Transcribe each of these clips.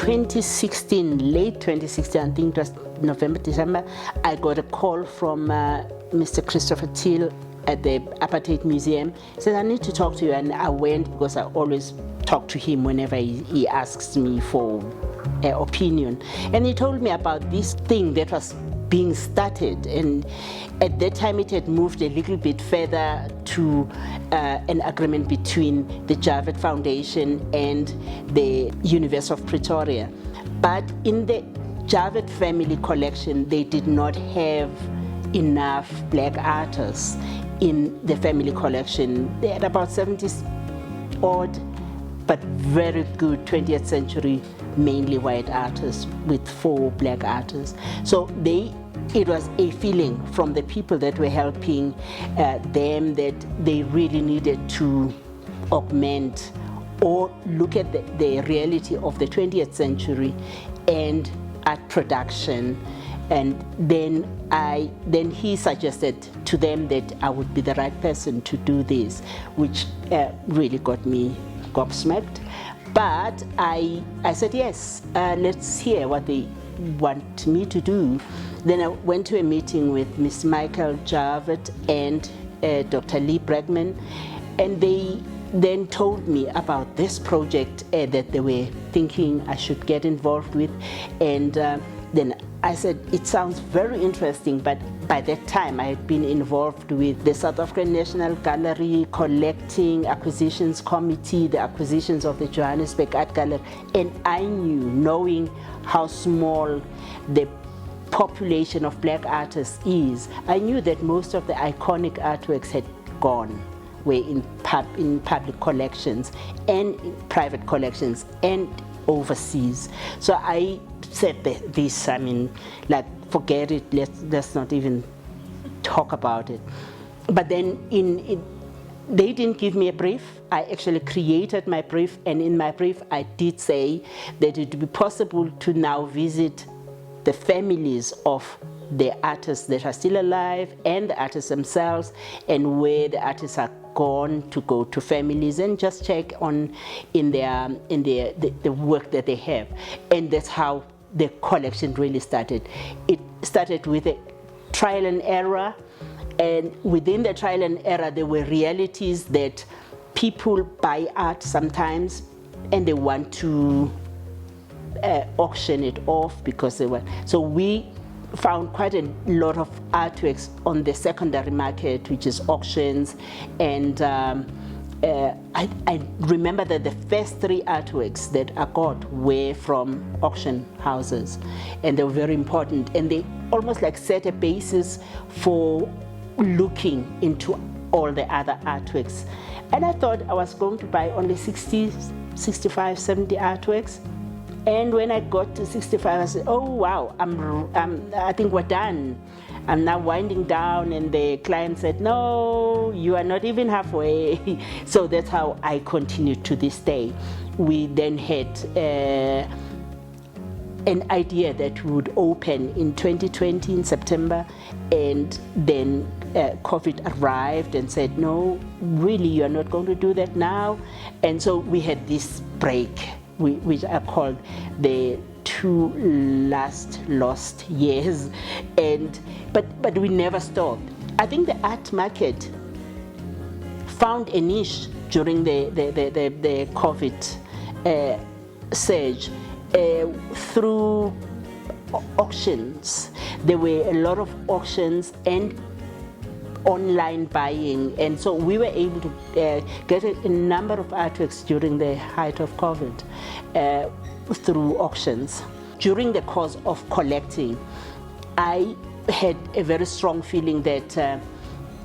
2016, late 2016, I think it was November, December, I got a call from Mr. Christopher Thiel at the Apartheid Museum. He said, I need to talk to you, and I went because I always talk to him whenever he asks me for an opinion. And he told me about this thing that was being started, and at that time it had moved a little bit further to an agreement between the Javed Foundation and the University of Pretoria. But in the Javed family collection, they did not have enough black artists in the family collection. They had about 70 odd, but very good 20th century, mainly white artists with 4 black artists. So it was a feeling from the people that were helping them that they really needed to augment or look at the reality of the 20th century and art production. And then he suggested to them that I would be the right person to do this, which really got me gobsmacked. But I said, yes, let's hear what they want me to do. Then I went to a meeting with Ms. Michael Javed and Dr. Lee Bregman, and they then told me about this project that they were thinking I should get involved with. And then I said, it sounds very interesting, but by that time I had been involved with the South African National Gallery Collecting Acquisitions Committee, the acquisitions of the Johannesburg Art Gallery, and I knew, knowing how small the population of black artists is, I knew that most of the iconic artworks had gone, were in public collections and in private collections and overseas. So I said this, I mean, like, forget it, let's not even talk about it. But then they didn't give me a brief. I actually created my brief, and in my brief I did say that it would be possible to now visit the families of the artists that are still alive and the artists themselves, and where the artists are gone to go to families and just check on the work that they have. And that's how the collection really started. It started with a trial and error, and within the trial and error there were realities that people buy art sometimes and they want to auction it off because they want. So we found quite a lot of artworks on the secondary market, which is auctions, and I remember that the first 3 artworks that I got were from auction houses, and they were very important, and they almost like set a basis for looking into all the other artworks. And I thought I was going to buy only 60, 65, 70 artworks. And when I got to 65, I said, oh wow, I think we're done. I'm now winding down, and the client said, no, you are not even halfway. So that's how I continued to this day. We then had an idea that we would open in 2020 in September, and then COVID arrived and said, no, really, you're not going to do that now. And so we had this break, which I called the 2 last lost years, but we never stopped. I think the art market found a niche during the COVID surge through auctions. There were a lot of auctions and online buying, and so we were able to get a number of artworks during the height of COVID through auctions. During the course of collecting, I had a very strong feeling that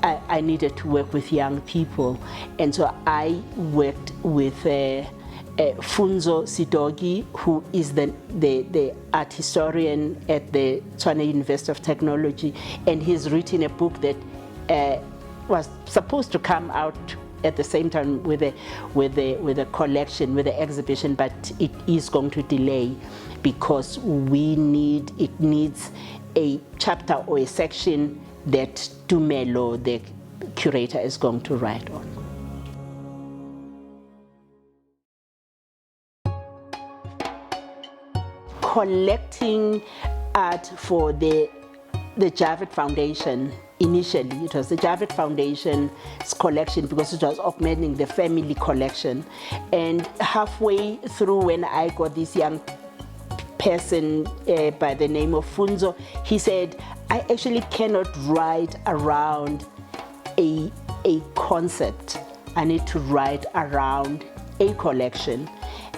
I needed to work with young people, and so I worked with Funzo Sidogi, who is the art historian at the Tshwane University of Technology, and he's written a book that was supposed to come out at the same time with a collection, with the exhibition, but it is going to delay because it needs a chapter or a section that Tumelo, the curator, is going to write on. collecting art for the Javed Foundation. Initially, it was the Javed Foundation's collection because it was augmenting the family collection. And halfway through, when I got this young person by the name of Funzo, he said, I actually cannot write around a concept. I need to write around a collection.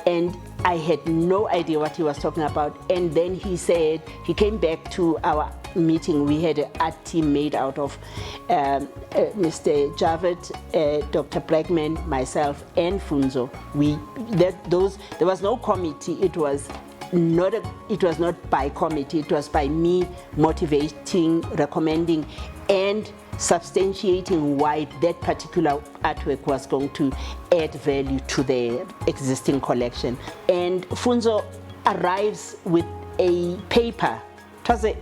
And I had no idea what he was talking about. And then he said, he came back to our meeting. We had an art team made out of Mr. Javed, Dr. Blackman, myself, and Funzo. There was no committee. It was not by committee. It was by me motivating, recommending, and substantiating why that particular artwork was going to add value to the existing collection. And Funzo arrives with a paper. It was an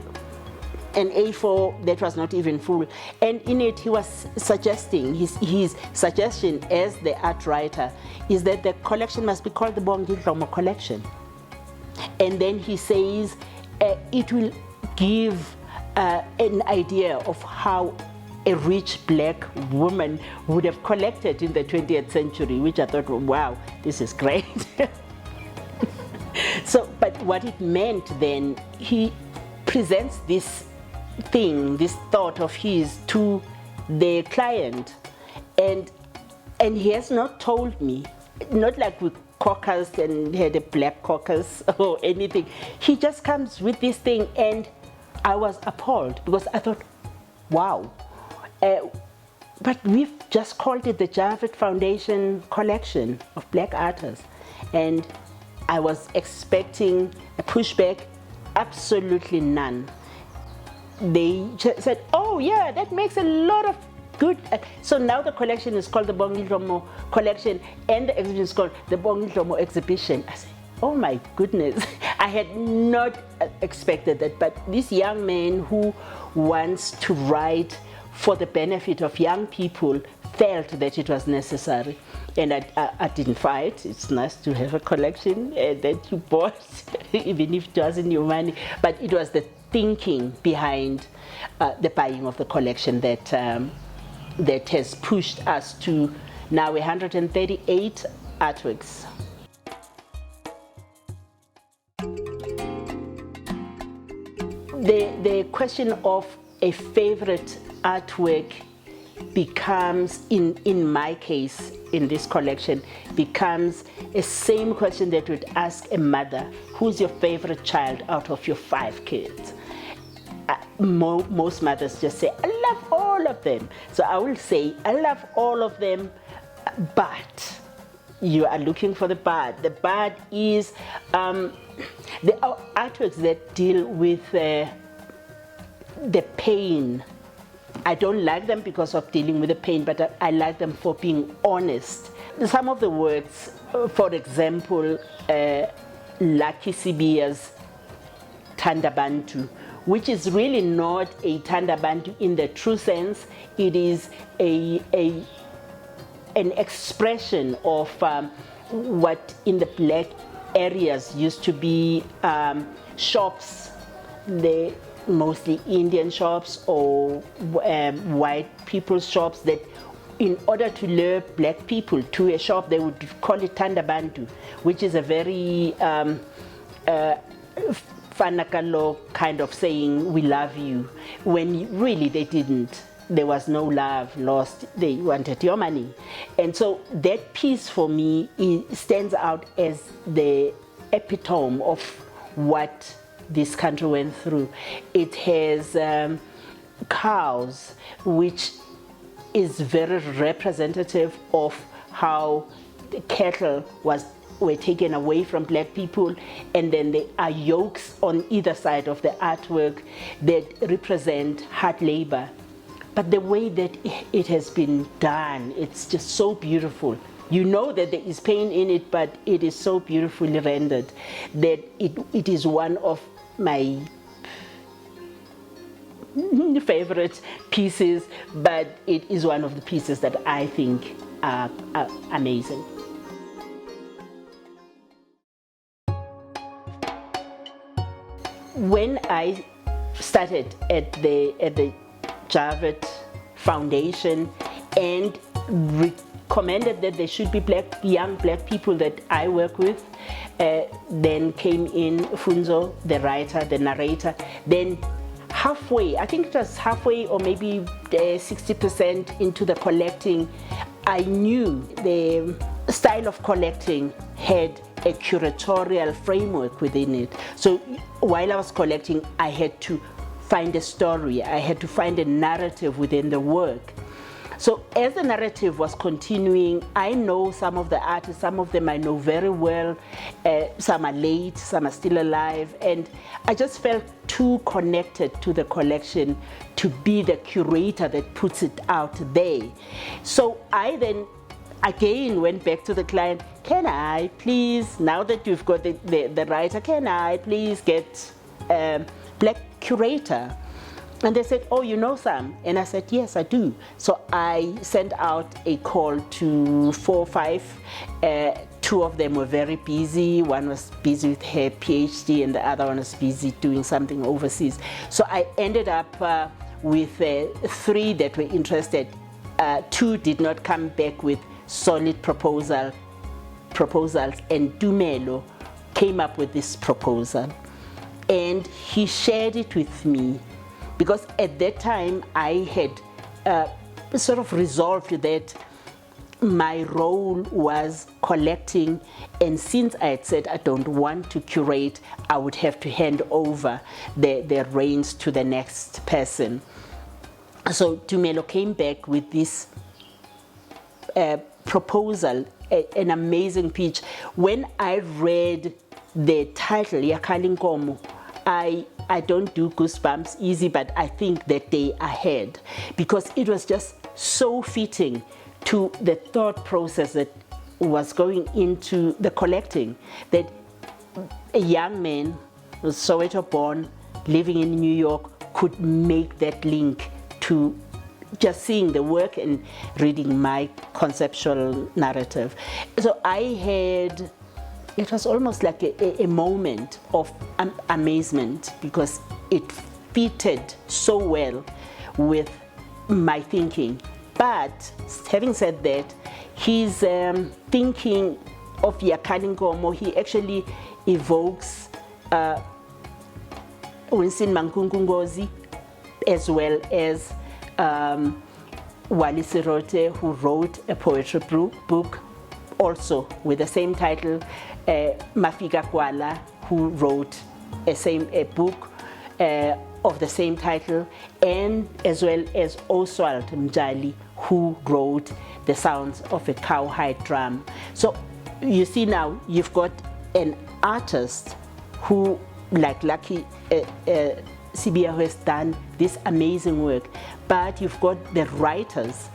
A4 that was not even full, and in it he was suggesting, his suggestion as the art writer is that the collection must be called the Bongi Dhlomo collection. And then he says it will give an idea of how a rich black woman would have collected in the 20th century, which I thought, wow, this is great. So, but what it meant then, he presents this thing, this thought of his to the client, and he has not told me, not like we caucused and had a black caucus or anything. He just comes with this thing, and I was appalled because I thought, wow. But we've just called it the Javed Foundation Collection of Black Artists. And I was expecting a pushback, absolutely none. They just said, oh yeah, that makes a lot of good. So now the collection is called the Bongi Dhlomo collection, and the exhibition is called the Bongi Dhlomo exhibition. I said, oh my goodness, I had not expected that. But this young man who wants to write for the benefit of young people felt that it was necessary, and I didn't fight. It's nice to have a collection that you bought, even if it wasn't your money. But it was the thinking behind the buying of the collection that that has pushed us to now 138 artworks. The question of a favorite artwork becomes, in my case, in this collection, becomes a same question that would ask a mother, who's your favorite child out of your 5 kids? Most mothers just say, I love all of them. So I will say, I love all of them, but you are looking for the but. The but is the artworks that deal with the pain. I don't like them because of dealing with the pain, but I like them for being honest. Some of the works, for example, Lucky Sibiya's Tandabantu, which is really not a Tandabantu in the true sense. It is an expression of what in the black areas used to be shops, mostly Indian shops or white people's shops, that in order to lure black people to a shop, they would call it Tandabantu, which is a very Fanakalo kind of saying, we love you, when really they didn't. There was no love lost, they wanted your money. And so that piece for me stands out as the epitome of what this country went through. It has cows, which is very representative of how the cattle were taken away from black people, and then there are yokes on either side of the artwork that represent hard labor. But the way that it has been done, it's just so beautiful. You know that there is pain in it, but it is so beautifully rendered that it is one of my favorite pieces, but it is one of the pieces that I think are amazing. when I started at the Javed Foundation and recommended that there should be young black people that I work with, then came in Funzo, the writer, the narrator. Then halfway, I think it was halfway or maybe 60% into the collecting, I knew the style of collecting had a curatorial framework within it. So while I was collecting, I had to find a story, I had to find a narrative within the work. So as the narrative was continuing, I know some of the artists, some of them I know very well, some are late, some are still alive, and I just felt too connected to the collection to be the curator that puts it out there. So I then again went back to the client, can I please, now that you've got the writer, can I please get black curator? And they said, oh, you know Sam? And I said, yes, I do. So I sent out a call to 4 or 5. Two of them were very busy. One was busy with her PhD and the other one was busy doing something overseas. So I ended up with 3 that were interested. 2 did not come back with solid proposals, and Dhlomo came up with this proposal. And he shared it with me, because at that time I had sort of resolved that my role was collecting, and since I had said I don't want to curate, I would have to hand over the reins to the next person. So Dhlomo came back with this proposal, an amazing pitch. When I read the title, Yakhal Inkomo, I don't do goosebumps easy, but I think that day I had, because it was just so fitting to the thought process that was going into the collecting, that a young man was Soweto born, living in New York, could make that link to just seeing the work and reading my conceptual narrative. So I had, it was almost like a moment of amazement, because it fitted so well with my thinking. But having said that, his thinking of Yakhal Inkomo, he actually evokes Winston Mankunkungozi, as well as Wali Sirote, who wrote a poetry book also with the same title, Mafika Kwala, who wrote a book of the same title, and as well as Oswald Mjali, who wrote The Sounds of a Cowhide Drum. So you see now, you've got an artist who, like Lucky Sibia, who has done this amazing work, but you've got the writers,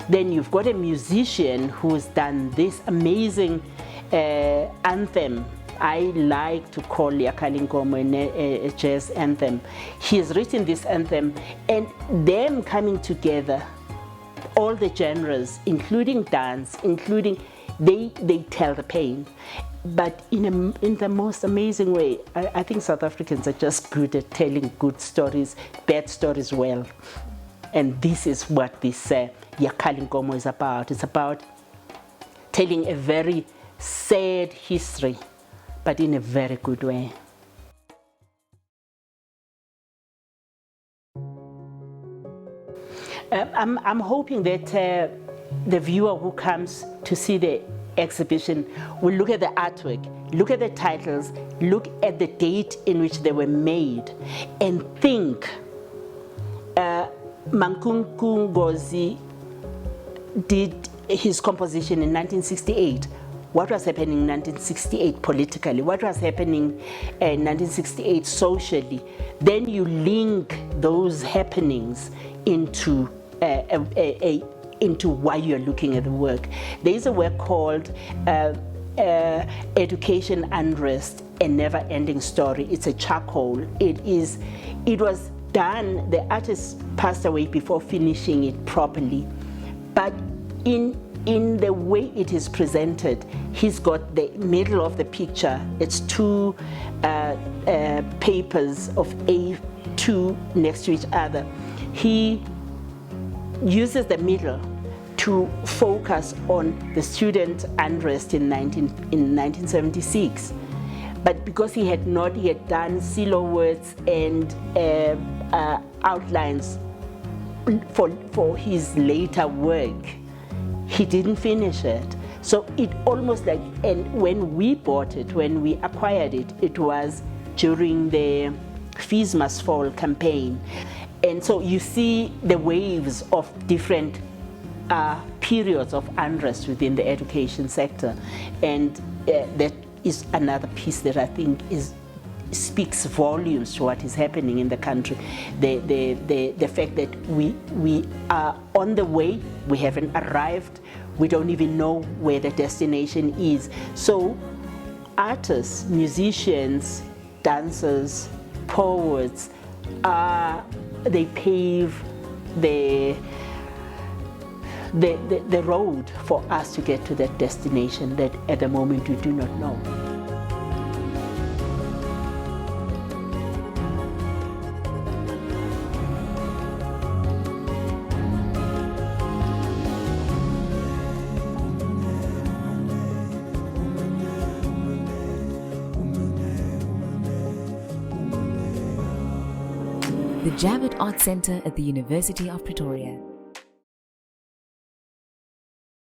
then you've got a musician who's done this amazing anthem. I like to call Yakhal Inkomo a jazz anthem. He has written this anthem, and them coming together, all the genres, including dance, including, they tell the pain, but in the most amazing way. I think South Africans are just good at telling good stories, bad stories well. And this is what this Yakhal Inkomo is about. It's about telling a very sad history, but in a very good way. I'm hoping that the viewer who comes to see the exhibition will look at the artwork, look at the titles, look at the date in which they were made, and think, Mankunkungozi did his composition in 1968. What was happening in 1968 politically? What was happening in 1968 socially? Then you link those happenings into into why you're looking at the work. There is a work called Education Unrest, a Never-Ending Story. It's a charcoal. It was done, the artist passed away before finishing it properly. But in in the way it is presented, he's got the middle of the picture. It's two papers of A2 next to each other. He uses the middle to focus on the student unrest in 1976. But because he had not yet done silhouettes and outlines for his later work, he didn't finish it. So it almost like, and when we bought it, when we acquired it, it was during the Fees Must Fall campaign. And so you see the waves of different periods of unrest within the education sector. And that is another piece that I think speaks volumes to what is happening in the country. The fact that we are on the way, we haven't arrived, we don't even know where the destination is. So artists, musicians, dancers, poets, they pave the road for us to get to that destination that at the moment we do not know. The Javid Art Centre at the University of Pretoria.